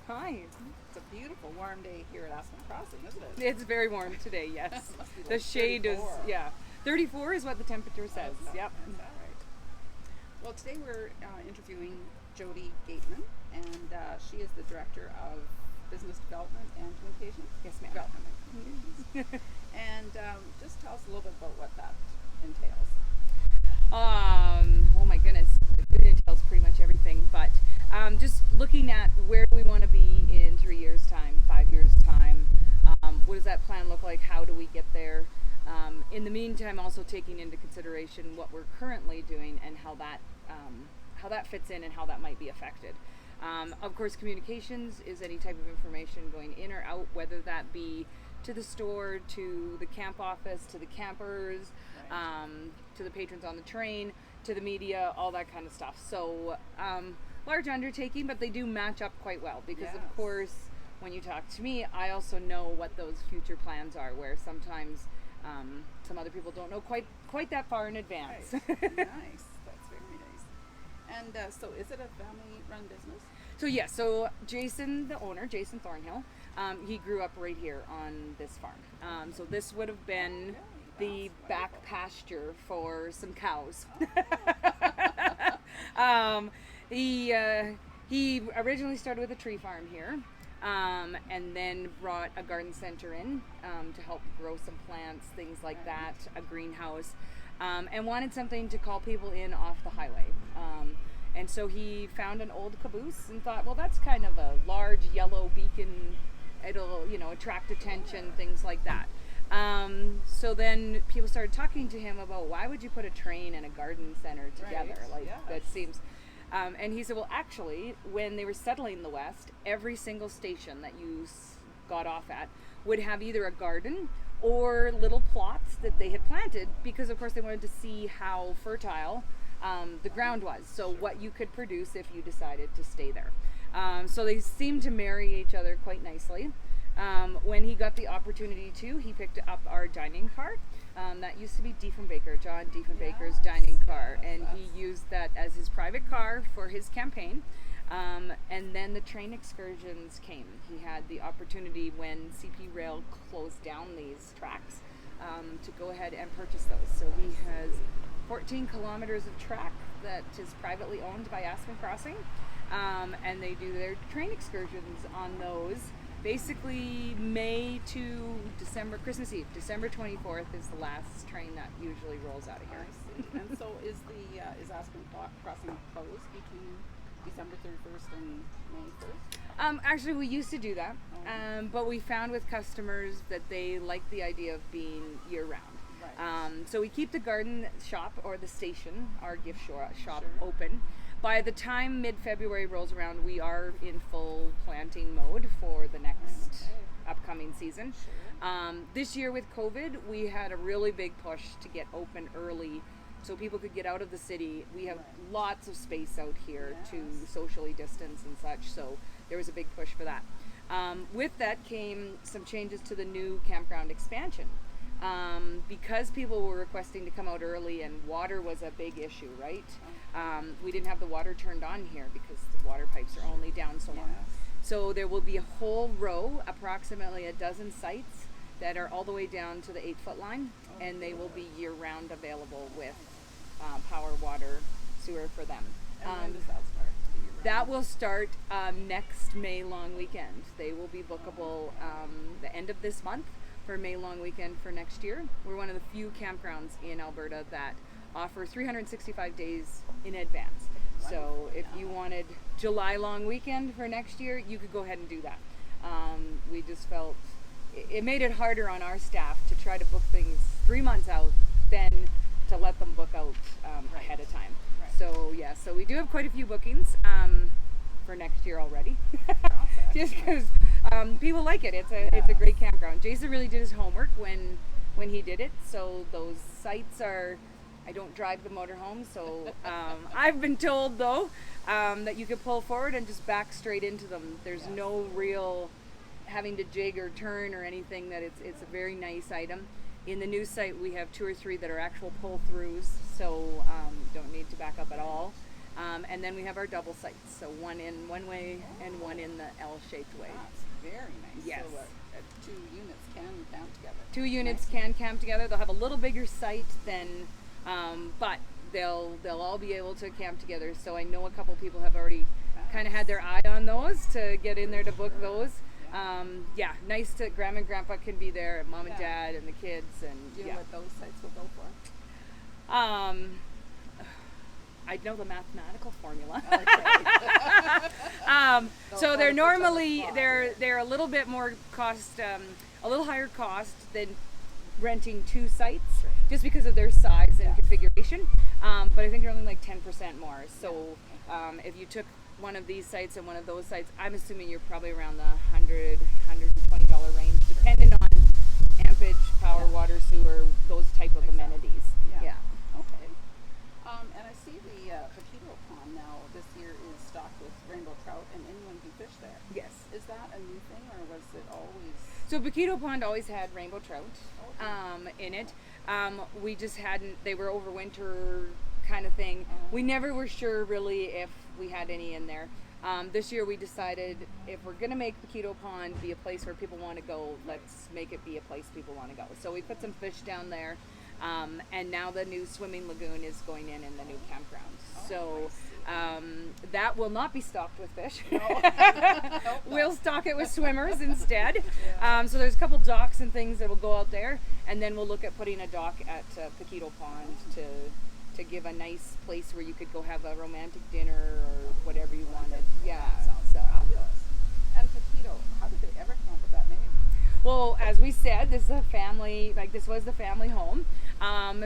Hi. It's a beautiful warm day here at Aspen Crossing, isn't it? It's very warm today, yes. Must be The like shade 34. is, yeah. 34 is what the temperature says. Is that- Yep. is that right? Well, today we're interviewing Jody Gateman, and she is the Director of Business Development and Communications. Yes, ma'am. Development and Communications. And just tell us a little bit about what that entails. Oh my goodness, it entails pretty much everything, but just looking at where we want to be in 3 years' time, 5 years' time. What does that plan look like? How do we get there? In the meantime, also taking into consideration what we're currently doing and how that fits in and how that might be affected. Of course, communications is any type of information going in or out, whether that be to the store, to the camp office, to the campers, to the patrons on the train, to the media, all that kind of stuff. So large undertaking, but they do match up quite well because, Yes. of course, when you talk to me, I also know what those future plans are, where sometimes some other people don't know quite that far in advance. Right. Nice. That's very nice. And so is it a family-run business? So Jason, the owner, Jason Thornhill, he grew up right here on this farm. So this would have been the back pasture for some cows. He originally started with a tree farm here, and then brought a garden center in to help grow some plants, things like that, a greenhouse, and wanted something to call people in off the highway. And so he found an old caboose and thought, well, that's kind of a large yellow beacon. It'll, attract attention, things like that. So then people started talking to him about, why would you put a train and a garden center together? Right. That seems... and he said, well, actually, when they were settling the West, every single station that you got off at would have either a garden or little plots that they had planted, because, of course, they wanted to see how fertile the ground was. So what you could produce if you decided to stay there. So they seemed to marry each other quite nicely. When he got the opportunity to, he picked up our dining car. That used to be Diefenbaker, John Diefenbaker's dining car, and he used that as his private car for his campaign. And then the train excursions came. He had the opportunity, when CP Rail closed down these tracks, to go ahead and purchase those. So he has 14 kilometers of track that is privately owned by Aspen Crossing, and they do their train excursions on those. Basically, May to December, Christmas Eve. December 24th is the last train that usually rolls out of here. I see. And so is Aspen Crossing closed between December 31st and May 1st? Actually, we used to do that, but we found with customers that they like the idea of being year-round. Right. So we keep the garden shop, or the station, our gift shop, Sure. open. By the time mid-February rolls around, we are in full planting mode for the next upcoming season. Sure. This year with COVID, we had a really big push to get open early so people could get out of the city. We have lots of space out here to socially distance and such, so there was a big push for that. With that came some changes to the new campground expansion. Because people were requesting to come out early and water was a big issue, right? We didn't have the water turned on here because the water pipes are only down so long. Yes. So there will be a whole row, approximately a dozen sites that are all the way down to the 8-foot line, and they will be year-round available with power, water, sewer for them. And when does that start? That will start next May long weekend. They will be bookable the end of this month for May long weekend for next year. We're one of the few campgrounds in Alberta that offer 365 days in advance. So if you wanted July long weekend for next year, you could go ahead and do that. We just felt it made it harder on our staff to try to book things 3 months out than to let them book out ahead of time. Right. So we do have quite a few bookings for next year already. Just because people like it. It's a great campground. Jason really did his homework when he did it. So those sites are, I don't drive the motorhome, so I've been told though that you can pull forward and just back straight into them. There's no real having to jig or turn or anything. That it's a very nice item. In the new site, we have 2 or 3 that are actual pull-throughs, so don't need to back up at all. And then we have our double sites, so one in one way and one in the L-shaped way. That's very nice. Yes. So 2 units can camp together. 2 units can camp together. They'll have a little bigger site than, but they'll all be able to camp together. So I know a couple people have already kind of had their eye on those to get in there to book those. Yeah, nice to Grandma and Grandpa can be there, and Mom and Dad and the kids, and Do you know what those sites will go for? I know the mathematical formula. Okay. So they're normally they're a little bit more cost, a little higher cost than renting 2 sites, just because of their size and configuration. But I think they're only like 10% more. So if you took one of these sites and one of those sites, I'm assuming you're probably around the $100-$120 range, depending on ampage, power, water, sewer, those type of amenities. Yeah. Okay. And I see the Paquito Pond now this year is stocked with rainbow trout, and anyone can fish there. Yes. Is that a new thing, or was it always? So Paquito Pond always had rainbow trout in it. We just hadn't, they were overwinter kind of thing. We never were sure really if we had any in there. This year we decided if we're going to make Paquito Pond be a place where people want to go, let's make it be a place people want to go. So we put some fish down there, and now the new swimming lagoon is going in the new campground. So that will not be stocked with fish. We'll stock it with swimmers instead. So there's a couple docks and things that will go out there, and then we'll look at putting a dock at Paquito Pond to give a nice place where you could go have a romantic dinner or whatever you wanted. Yeah, sounds fabulous. And Paquito, how did they ever come up with that name? Well, as we said, this is a family, this was the family home.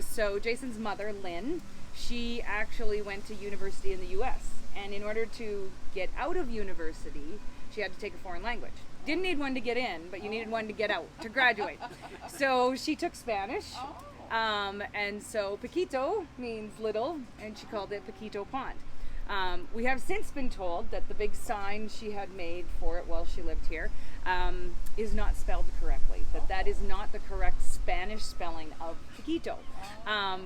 So Jason's mother, Lynn, she actually went to university in the U.S. And in order to get out of university, she had to take a foreign language. Didn't need one to get in, but you needed one to get out, to graduate. So she took Spanish. And so Paquito means little, and she called it Paquito Pond. We have since been told that the big sign she had made for it while she lived here is not spelled correctly, that is not the correct Spanish spelling of Paquito.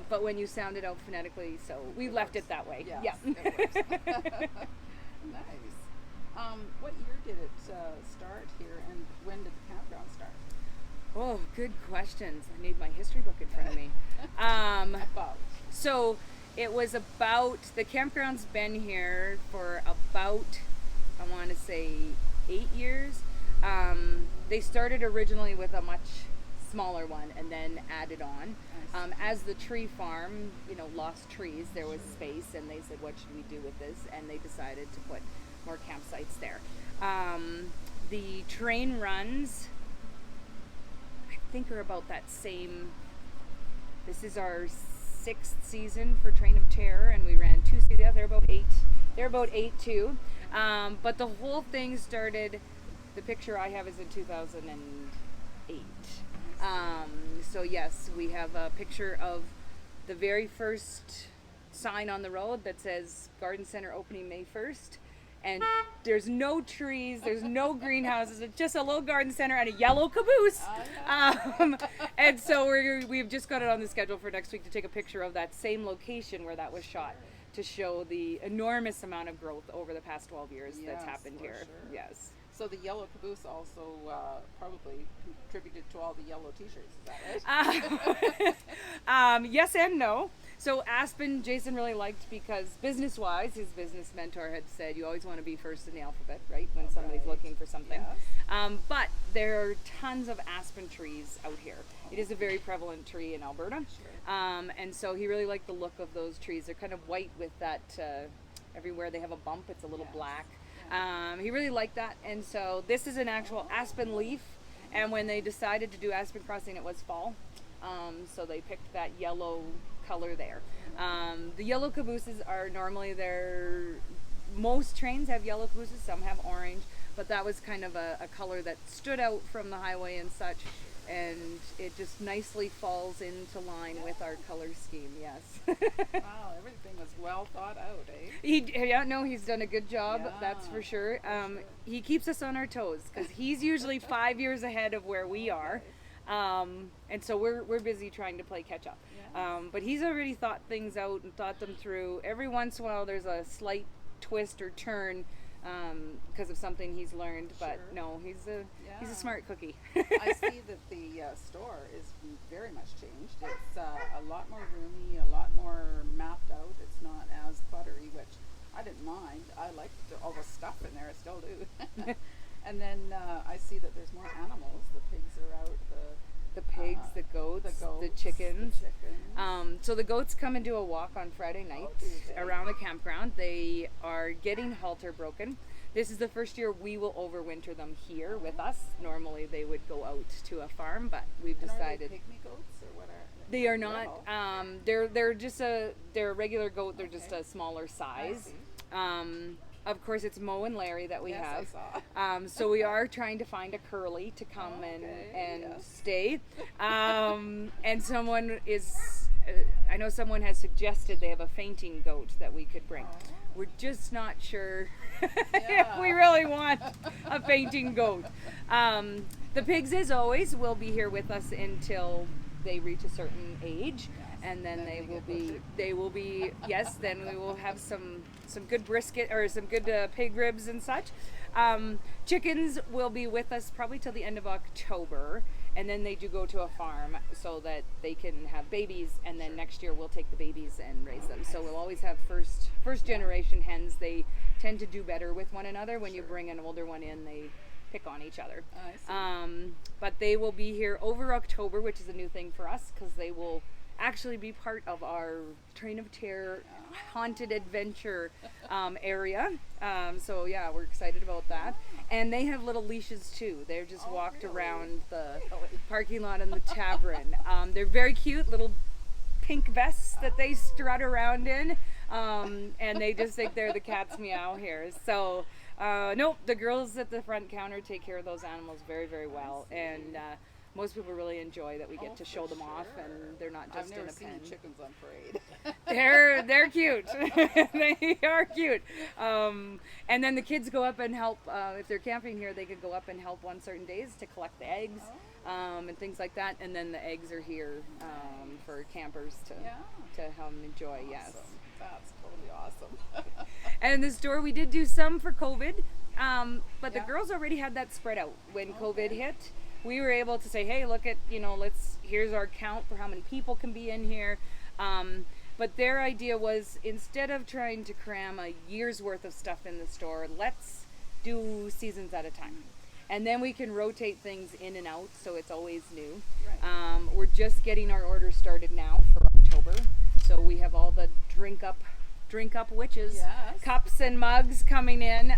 But when you sound it out phonetically, so we left it that way. Yes, it works. Nice. What year did it start here, and when did the campground start? Oh, good questions. I need my history book in front of me. So it was the campground's been here for about, I want to say 8 years. They started originally with a much smaller one and then added on. As the tree farm, lost trees, there was space, and they said, what should we do with this? And they decided to put more campsites there. The train runs, I think, are about that same. This is our 6th season for Train of Terror, and we ran 2 seasons. Yeah, they're about 8. They're about 8 too. But the whole thing started. The picture I have is in 2008. So yes, we have a picture of the very first sign on the road that says Garden Center opening May 1st. And there's no trees, there's no greenhouses, it's just a little garden center and a yellow caboose. And so we've just got it on the schedule for next week to take a picture of that same location where that was shot, to show the enormous amount of growth over the past 12 years that's happened here. Sure. Yes. So the yellow caboose also probably contributed to all the yellow t-shirts, is that right? Yes and no. So Aspen, Jason really liked, because business-wise, his business mentor had said, you always want to be first in the alphabet, right, when somebody's looking for something. Yes. But there are tons of aspen trees out here. It is a very prevalent tree in Alberta. Sure. And so he really liked the look of those trees. They're kind of white with that, everywhere they have a bump, it's a little black. He really liked that, and so this is an actual aspen leaf, and when they decided to do Aspen Crossing, it was fall, so they picked that yellow color there. The yellow cabooses are normally most trains have yellow cabooses, some have orange, but that was kind of a color that stood out from the highway and such, and it just nicely falls into line with our color scheme. Yes. Wow, everything was well thought out, eh? He's done a good job. Yeah, that's for sure. He keeps us on our toes, because he's usually 5 years ahead of where we are. And so we're busy trying to play catch up. Yes. But he's already thought things out and thought them through. Every once in a while, there's a slight twist or turn because of something he's learned. But Sure. no, he's a smart cookie. I see that the store is very much changed. It's a lot more roomy, a lot more mapped out. It's not as cluttery, which I didn't mind. I liked all the stuff in there. I still do. And then I see that there's more animals. The pigs are out. The pigs, the goats, the chickens. So the goats come and do a walk on Friday night around the campground. They are getting halter broken. This is the first year we will overwinter them here with us. Normally they would go out to a farm, but we've decided. Are they pygmy goats or what are they are not. They're a regular goat. They're just a smaller size. Of course, it's Mo and Larry that we have. I saw. So we are trying to find a curly to come and stay. And someone is, I know someone has suggested they have a fainting goat that we could bring. We're just not sure if we really want a fainting goat. The pigs, as always, will be here with us until they reach a certain age. And then they will be yes, then we will have some good brisket or some good pig ribs and such. Chickens will be with us probably till the end of October, and then they do go to a farm so that they can have babies, and then next year we'll take the babies and raise them. So we'll always have first generation hens. They tend to do better with one another. When you bring an older one in, they pick on each other. I see. But they will be here over October, which is a new thing for us because they will actually be part of our Train of Terror haunted adventure area. So yeah, we're excited about that. And they have little leashes too. They're just walked around the parking lot in the tavern. They're very cute, little pink vests that they strut around in. And they just think they're the cat's meow here. So nope, the girls at the front counter take care of those animals very, very well. And most people really enjoy that we get to show them off, and they're not just in a pen. I've never seen chickens on parade. They're cute. They are cute. And then the kids go up and help. If they're camping here, they could go up and help on certain days to collect the eggs and things like that. And then the eggs are here for campers to help enjoy. Awesome. Yes, That's totally awesome. And in the store, we did do some for COVID, but the girls already had that spread out when COVID hit. We were able to say, hey, look at, here's our count for how many people can be in here. But their idea was, instead of trying to cram a year's worth of stuff in the store, let's do seasons at a time. And then we can rotate things in and out, so it's always new. Right. We're just getting our orders started now for October. So we have all the drink up witches, cups and mugs coming in,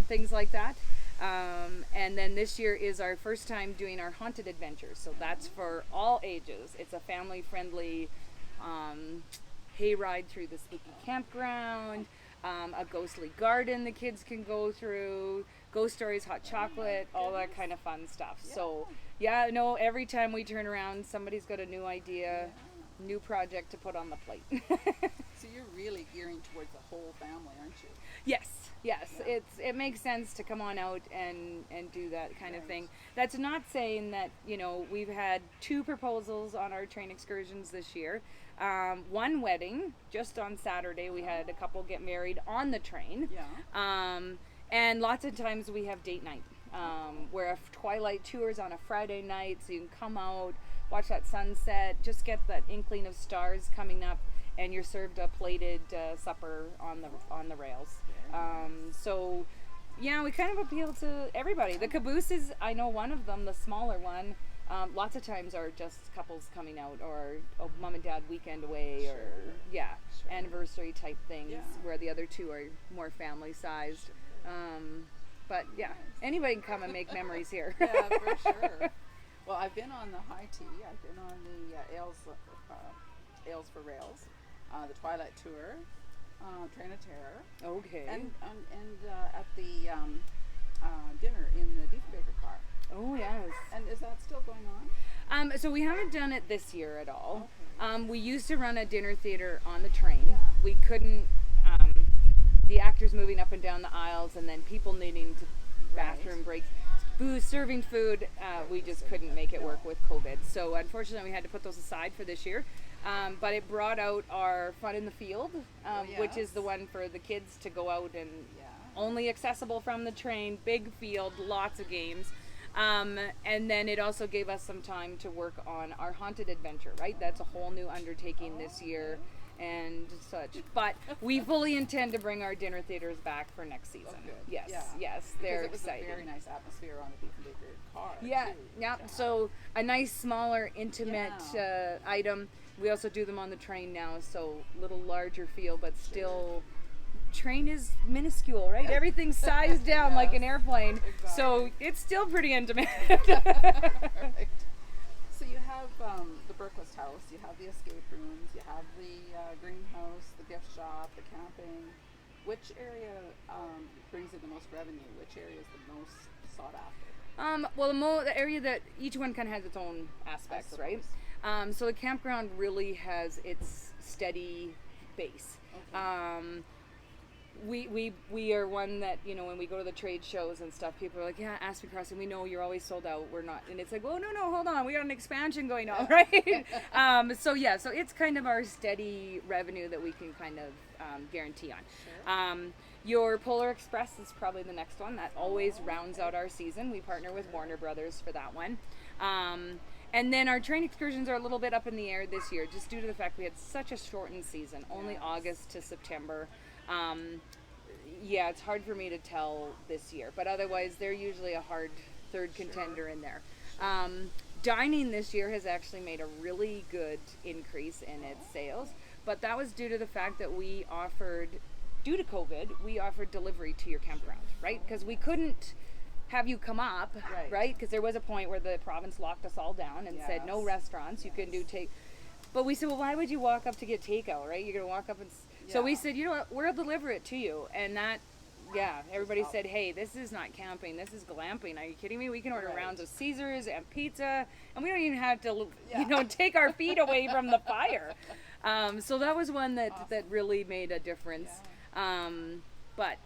things like that. And then this year is our first time doing our haunted adventures, so that's for all ages. It's a family-friendly hayride through the spooky campground, a ghostly garden the kids can go through, ghost stories, hot chocolate, all that kind of fun stuff. So every time we turn around, somebody's got a new idea, new project to put on the plate. So you're really gearing towards the whole family, aren't you? Yes. It makes sense to come on out and do that kind of thing. That's not saying that, we've had 2 proposals on our train excursions this year. One wedding, just on Saturday, we had a couple get married on the train. And lots of times we have date night, where a twilight tour is on a Friday night, so you can come out, watch that sunset, just get that inkling of stars coming up, and you're served a plated supper on the rails. So we kind of appeal to everybody. The caboose is, I know one of them, the smaller one, lots of times are just couples coming out, or mom and dad weekend away, or anniversary type things, where the other 2 are more family sized. But anybody can come and make memories here. Yeah, for sure. Well, I've been on the high tea. I've been on the Ales for Rails, the Twilight Tour, Train of Terror. Okay. And at the dinner in the Diefenbaker car. Oh yes. And is that still going on? So we haven't done it this year at all. Okay. We used to run a dinner theater on the train. Yeah. We couldn't. The actors moving up and down the aisles, and then people needing to bathroom breaks. serving food, we just couldn't make it work with COVID. So unfortunately, we had to put those aside for this year. But it brought out our Fun in the Field, which is the one for the kids to go out and only accessible from the train, big field, lots of games. And then it also gave us some time to work on our haunted adventure, right? That's a whole new undertaking this year and such. But we fully intend to bring our dinner theaters back for next season. Yes, yes, they're it was excited. a very nice atmosphere on the Beef and Baker car. Yeah, too. yeah. So a nice, smaller, intimate item. We also do them on the train now, so little larger feel, but still. Train is minuscule, right? Everything's sized down like an airplane, so it's still pretty intimate. Right. So you have the Berquist House, you have the escape rooms, you have the greenhouse, the gift shop, the camping. Which area brings in the most revenue? Which area is the most sought after? Well, the area that each one kind of has its own aspects, right? So the campground really has its steady base. Okay. We are one that, you know, when we go to the trade shows and stuff, people are like, yeah, Aspen Crossing, we know you're always sold out. We're not. And it's like, well, no, hold on. We got an expansion going on, right? So it's kind of our steady revenue that we can kind of guarantee on. Sure. Your Polar Express is probably the next one. That always rounds out our season. We partner with Warner Brothers for that one. And then our train excursions are a little bit up in the air this year, just due to the fact we had such a shortened season, only August to September. It's hard for me to tell this year, but otherwise they're usually a hard third contender in there. Dining this year has actually made a really good increase in its sales, but that was due to the fact that due to COVID, we offered delivery to your campground, right? Because we couldn't have you come up, right? Because there was a point where the province locked us all down and said no restaurants, you can do take. But we said, well, why would you walk up to get takeout, right? You're going to walk up and... So we said, you know what, we'll deliver it to you. And that, everybody said, hey, this is not camping, this is glamping. Are you kidding me? We can order rounds of Caesars and pizza, and we don't even have to, take our feet away from the fire. So that was one that really made a difference. Yeah. But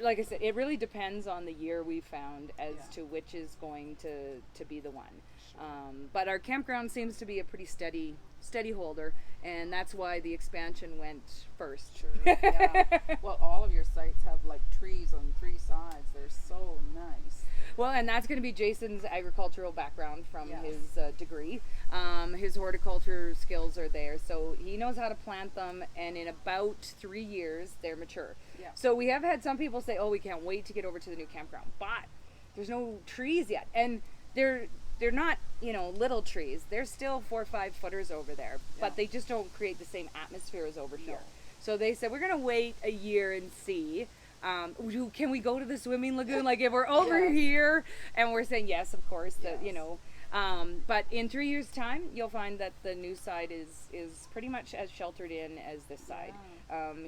like I said, it really depends on the year we found as to which is going to be the one. But our campground seems to be a pretty steady holder, and that's why the expansion went first. Sure, yeah. Well, all of your sites have like trees on 3 sides. They're so nice. Well, and that's going to be Jason's agricultural background from his degree. His horticulture skills are there, so he knows how to plant them, and in about 3 years, they're mature. Yeah. So we have had some people say, oh, we can't wait to get over to the new campground, but there's no trees yet. And they're not, little trees. They're still 4 or 5 footers over there, but they just don't create the same atmosphere as over here. So they said, we're going to wait a year and see. Can we go to the swimming lagoon? Like if we're over here, and we're saying yes, of course, but in 3 years' time, you'll find that the new side is pretty much as sheltered in as this side.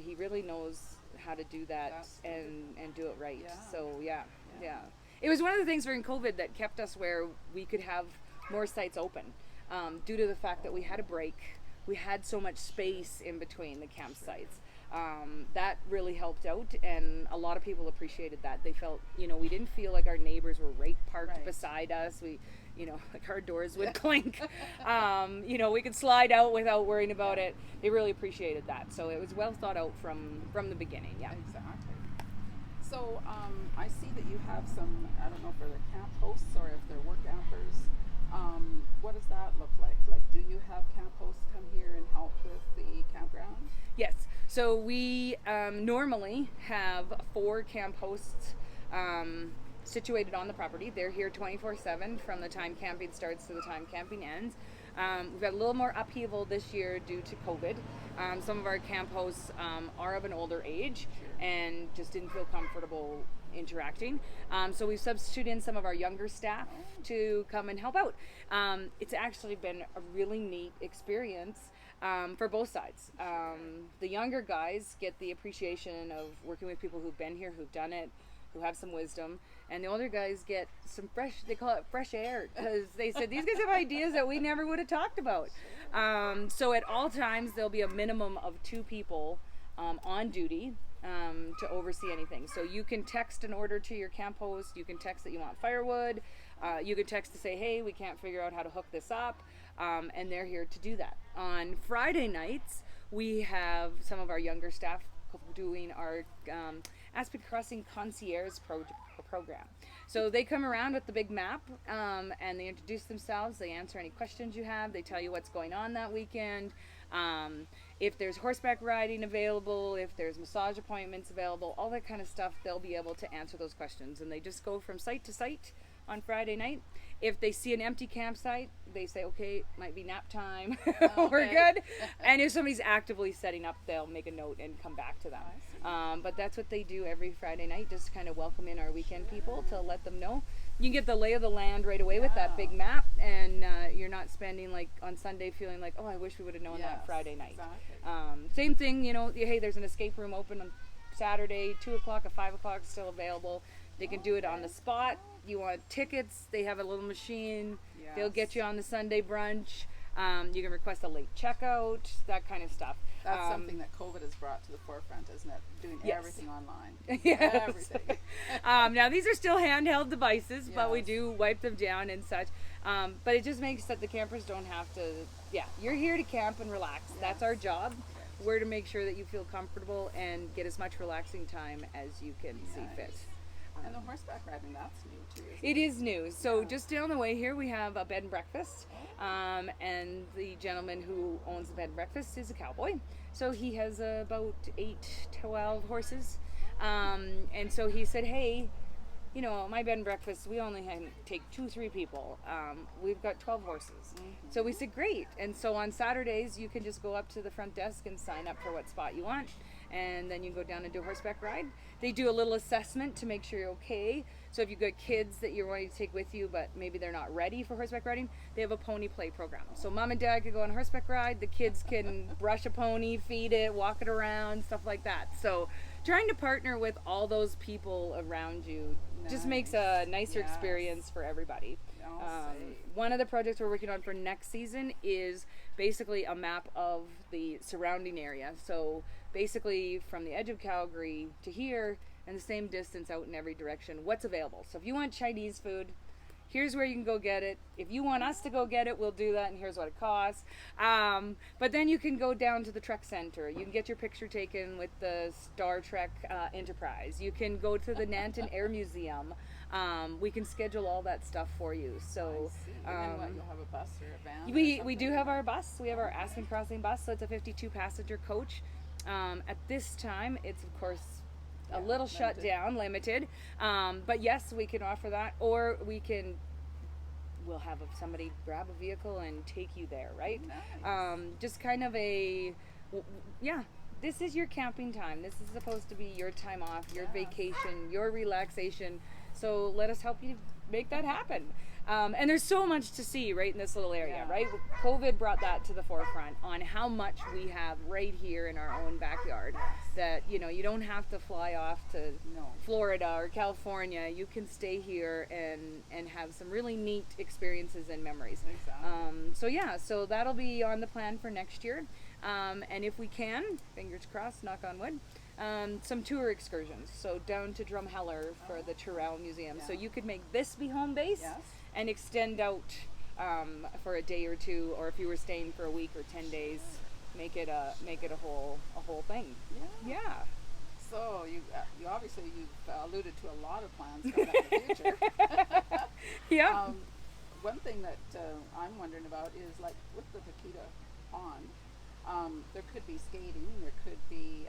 He really knows how to do that and do it right. So yeah. It was one of the things during COVID that kept us where we could have more sites open, due to the fact that we had a break. We had so much space in between the campsites. That really helped out, and a lot of people appreciated that. They felt, we didn't feel like our neighbors were parked beside us. We, like our doors would clink. We could slide out without worrying about it. They really appreciated that. So it was well thought out from the beginning. Yeah. Exactly. So I see that you have some, I don't know if they're camp hosts or if they're work campers. What does that look like? Like, do you have camp hosts come here and help with the campground? Yes. So we normally have 4 camp hosts situated on the property. They're here 24/7 from the time camping starts to the time camping ends. We've got a little more upheaval this year due to COVID. Some of our camp hosts are of an older age and just didn't feel comfortable interacting. So we've substituted in some of our younger staff to come and help out. It's actually been a really neat experience for both sides. The younger guys get the appreciation of working with people who've been here, who've done it, who have some wisdom, and the older guys get some they call it fresh air, because they said these guys have ideas that we never would have talked about. So at all times there'll be a minimum of 2 people on duty to oversee anything. So you can text an order to your camp host. You can text that you want firewood. You can text to say, hey, we can't figure out how to hook this up. And they're here to do that. On Friday nights, we have some of our younger staff doing our Aspen Crossing Concierge program. So they come around with the big map, and they introduce themselves. They answer any questions you have. They tell you what's going on that weekend. If there's horseback riding available, if there's massage appointments available, all that kind of stuff, they'll be able to answer those questions. And they just go from site to site on Friday night. If they see an empty campsite, they say, okay, might be nap time. We're good. And if somebody's actively setting up, they'll make a note and come back to them. But that's what they do every Friday night, just kind of welcome in our weekend people to let them know. You can get the lay of the land right away with that big map, and you're not spending like on Sunday feeling like, oh, I wish we would have known that Friday night. Exactly. Same thing, you know, hey, there's an escape room open on Saturday, 2 o'clock or 5 o'clock still available. They can do it on the spot. You want tickets, they have a little machine. Yes. They'll get you on the Sunday brunch. You can request a late checkout, that kind of stuff. That's something that COVID has brought to the forefront, isn't it? Doing everything online. Yes. Everything. Now these are still handheld devices, but we Yes. do wipe them down and such. But it just makes that the campers don't have to, you're here to camp and relax. Yes. That's our job. We're to make sure that you feel comfortable and get as much relaxing time as you can see fit. And the horseback riding, that's new too, isn't It is new. So just down the way here, we have a bed and breakfast. And the gentleman who owns the bed and breakfast is a cowboy. So he has about 12 horses. And so he said, hey, you know, my bed and breakfast, we only take 2-3 people. We've got 12 horses. So we said, great. And so on Saturdays, you can just go up to the front desk and sign up for what spot you want. And then you go down and do a horseback ride. They do a little assessment to make sure you're okay. So if you've got kids that you're wanting to take with you, but maybe they're not ready for horseback riding, they have a pony play program. So mom and dad can go on a horseback ride. The kids can brush a pony, feed it, walk it around, stuff like that. So trying to partner with all those people around you just makes a nicer experience for everybody. One of the projects we're working on for next season is basically a map of the surrounding area. So basically from the edge of Calgary to here and the same distance out in every direction, what's available. So if you want Chinese food, here's where you can go get it. If you want us to go get it, we'll do that, and here's what it costs. But then you can go down to the Trek Center. You can get your picture taken with the Star Trek Enterprise. You can go to the Nanton Air Museum. We can schedule all that stuff for you. So and then what, you'll have a bus or a van? we do have our bus. We have our Aspen Crossing bus, so it's a 52 passenger coach. At this time, it's of course a little shut down, limited. But yes, we can offer that, or we'll have somebody grab a vehicle and take you there, right? Nice. Just kind of this is your camping time. This is supposed to be your time off, your vacation, your relaxation. So let us help you make that happen. And there's so much to see right in this little area, right? COVID brought that to the forefront on how much we have right here in our own backyard. That, you know, you don't have to fly off to Florida or California. You can stay here and have some really neat experiences and memories. Exactly. So that'll be on the plan for next year. And if we can, fingers crossed, knock on wood, some tour excursions. So down to Drumheller for the Tyrrell Museum. So you could make this be home base and extend out for a day or two, or if you were staying for a week or 10 days, make it a whole thing. Yeah. So you obviously you've alluded to a lot of plans coming up in the future. One thing that I'm wondering about is, like, with the Paquita Pond, there could be skating, there could be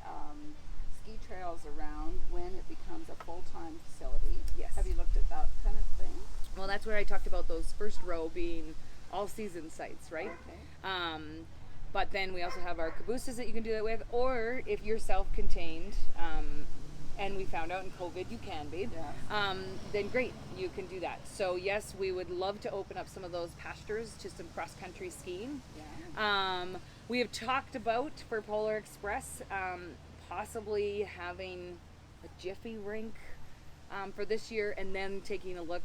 ski trails around when it becomes a full-time facility. Yes. Have you looked at that kind of thing? Well, that's where I talked about those first row being all-season sites, right? Okay. But then we also have our cabooses that you can do that with, or if you're self-contained, and we found out in COVID you can be, then great, you can do that. So yes, we would love to open up some of those pastures to some cross-country skiing. We have talked about, for Polar Express, possibly having a Jiffy rink for this year, and then taking a look.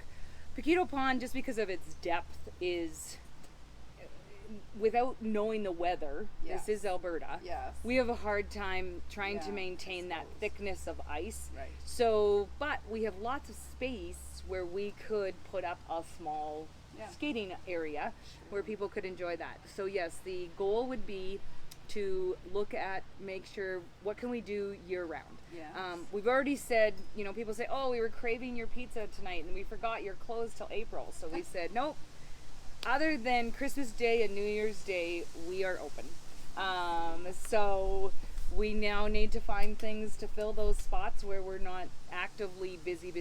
Paquito Pond, just because of its depth, without knowing the weather, Yes. this is Alberta. Yes. We have a hard time trying to Yeah, maintain that exposed. thickness of ice. Right. So, but we have lots of space where we could put up a small Yeah. skating area where Sure. people could enjoy that. So yes, the goal would be to look at, make sure, what can we do year round? Yes. We've already said, people say, oh, we were craving your pizza tonight and we forgot you're closed till April. So we said, nope, other than Christmas Day and New Year's Day, we are open. So we now need to find things to fill those spots where we're not actively busy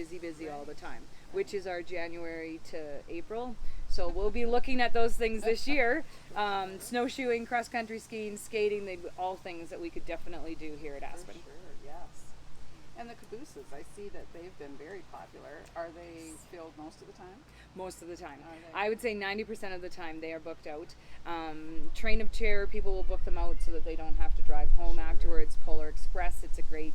all the time, which is our January to April. So we'll be looking at those things this year. Snowshoeing, cross-country skiing, skating, they all things that we could definitely do here at Aspen. For sure, yes. And the cabooses, I see that they've been very popular. Are they filled most of the time? Most of the time. Are they? I would say 90% of the time they are booked out. Train of Chair, people will book them out so that they don't have to drive home afterwards. Polar Express, it's a great,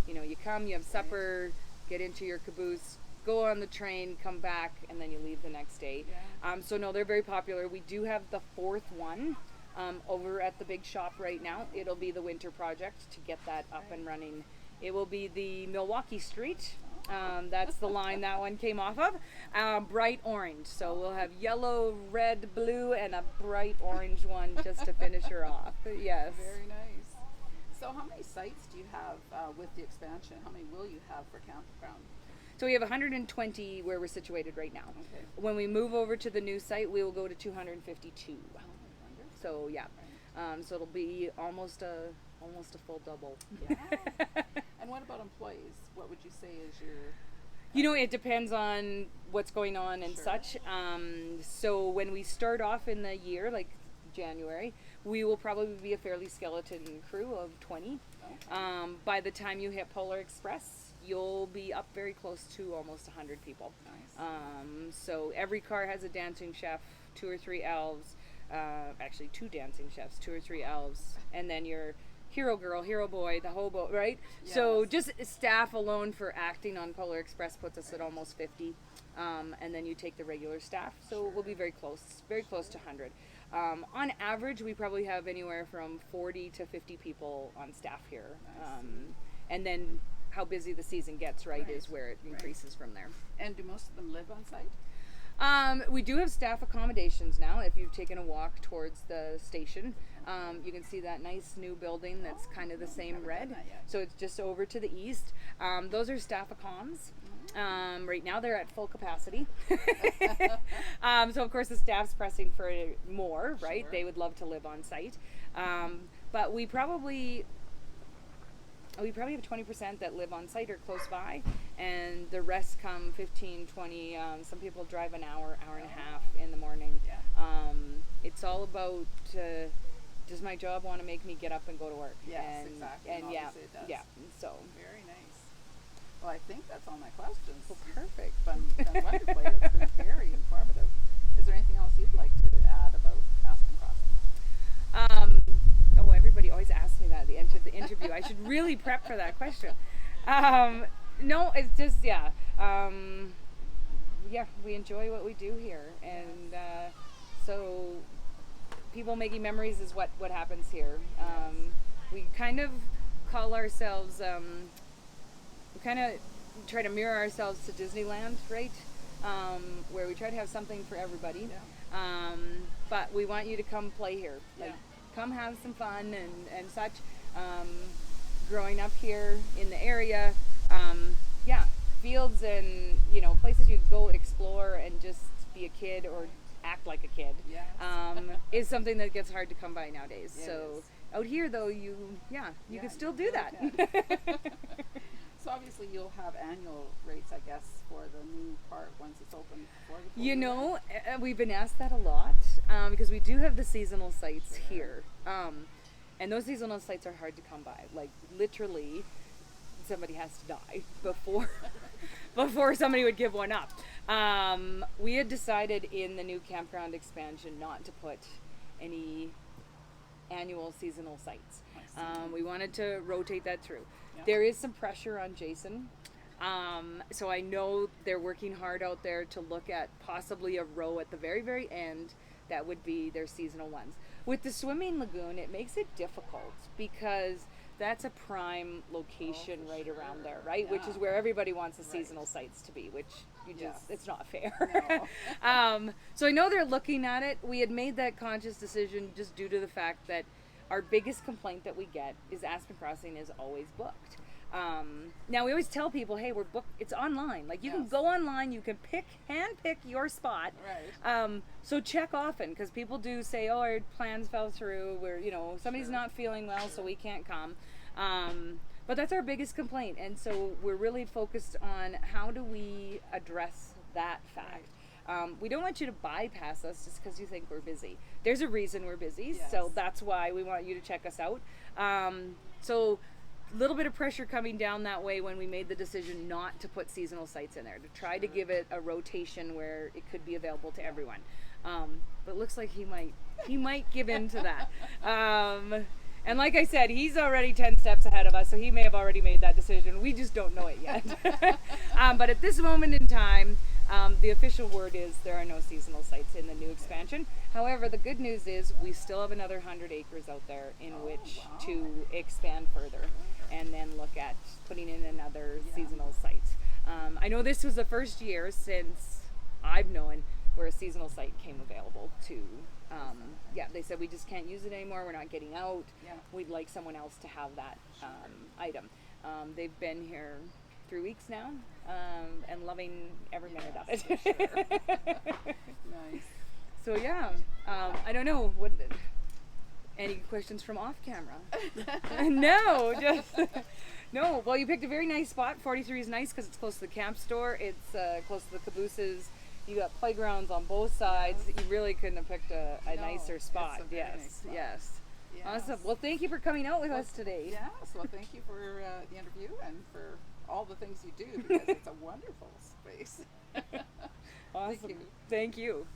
you come, you have supper, get into your caboose, go on the train, come back, and then you leave the next day. Yeah. So no, they're very popular. We do have the fourth one over at the big shop right now. It'll be the winter project to get that up and running. It will be the Milwaukee Street. That's the line that one came off of. Bright orange. So we'll have yellow, red, blue, and a bright orange one just to finish her off. Yes. Very nice. So how many sites do you have with the expansion? How many will you have for campground? So we have 120 where we're situated right now. Okay. When we move over to the new site, we will go to 252. Wonderful. So yeah. So it'll be almost a full double. Yeah. And what about employees? What would you say is your... It depends on what's going on and Sure. such. So when we start off in the year, like January, we will probably be a fairly skeleton crew of 20. Okay. By the time you hit Polar Express, you'll be up very close to almost 100 people. Nice. So every car has a dancing chef, 2 or 3 elves, actually 2 dancing chefs, 2 or 3 elves, and then your hero girl, hero boy, the hobo, right? So Yes. just staff alone for acting on Polar Express puts us at almost 50. And then you take the regular staff, so we'll be very close to 100. On average, we probably have anywhere from 40 to 50 people on staff here. And then how busy the season gets, right, is where it increases from there. And do most of them live on site? We do have staff accommodations now. If you've taken a walk towards the station, you can see that nice new building that's kind of the same haven't red. done that yet. So it's just over to the east. Those are staff accoms. Right now they're at full capacity. So of course the staff's pressing for more, right? Sure. They would love to live on site. But we probably have 20% that live on site or close by, and the rest come 15, 20. Some people drive an hour and a half in the morning. Yeah. It's all about, does my job want to make me get up and go to work? Yes, and, exactly. And yeah, Obviously it does. yeah. So Very nice. Well, I think that's all my questions. well, perfect. Done wonderfully. It's been very informative. Is there anything else you'd like to add about Aspen Crossing? Oh, everybody always asks me that at the end of the interview. I should really prep for that question. No, it's just, yeah, we enjoy what we do here. And so people making memories is what happens here. We kind of call ourselves, we kind of try to mirror ourselves to Disneyland, right? Where we try to have something for everybody. Yeah. But we want you to come play here. Like, Yeah. come have some fun and such. Growing up here in the area, fields and places you can go explore and just be a kid or act like a kid Yes. is something that gets hard to come by nowadays. It So is. out here though, you Yeah, can still you do that. really So obviously you'll have annual rates, I guess, for the new park once it's open for the full year. We've been asked that a lot because we do have the seasonal sites here. And those seasonal sites are hard to come by. Like literally somebody has to die before somebody would give one up. We had decided in the new campground expansion not to put any annual seasonal sites. We wanted to rotate that through. Yeah. There is some pressure on Jason. So I know they're working hard out there to look at possibly a row at the very, very end that would be their seasonal ones. With the swimming lagoon, it makes it difficult because that's a prime location for right sure. around there, right? Which Yeah. is where everybody wants the Right. seasonal sites to be, which you just, Yes. it's not fair. No. So I know they're looking at it. We had made that conscious decision just due to the fact that our biggest complaint that we get is Aspen Crossing is always booked. Now we always tell people, hey, we're booked. It's online. Like you can Yes. go online, you can hand pick your spot. Right. So check often because people do say, oh, our plans fell through. We're, somebody's Sure. not feeling well, so we can't come. But that's our biggest complaint, and so we're really focused on how do we address that fact. We don't want you to bypass us just because you think we're busy. There's a reason we're busy, so Yes. that's why we want you to check us out. So a little bit of pressure coming down that way when we made the decision not to put seasonal sites in there, to try to give it a rotation where it could be available to everyone. But it looks like he might give in to that. And like I said, he's already 10 steps ahead of us, so he may have already made that decision. We just don't know it yet. But at this moment in time, the official word is there are no seasonal sites in the new expansion. However, the good news is we still have another 100 acres out there in which wow. to expand further and then look at putting in another Yeah. seasonal site. I know this was the first year since I've known where a seasonal site came available to, they said we just can't use it anymore, we're not getting out, Yeah. we'd like someone else to have that item. They've been here 3 weeks now, and loving every minute of it. Nice. So yeah, I don't know, any questions from off camera? No, just no. Well, you picked a very nice spot. 43 is nice because it's close to the camp store. It's close to the cabooses. You got playgrounds on both sides. Yes. You really couldn't have picked a No, nicer it's spot. a very Yes, nice spot. yes. Yes. Awesome. Well, thank you for coming out with us today. Yes. Well, thank you for the interview and for all the things you do because it's a wonderful space. Awesome. Thank you. Thank you.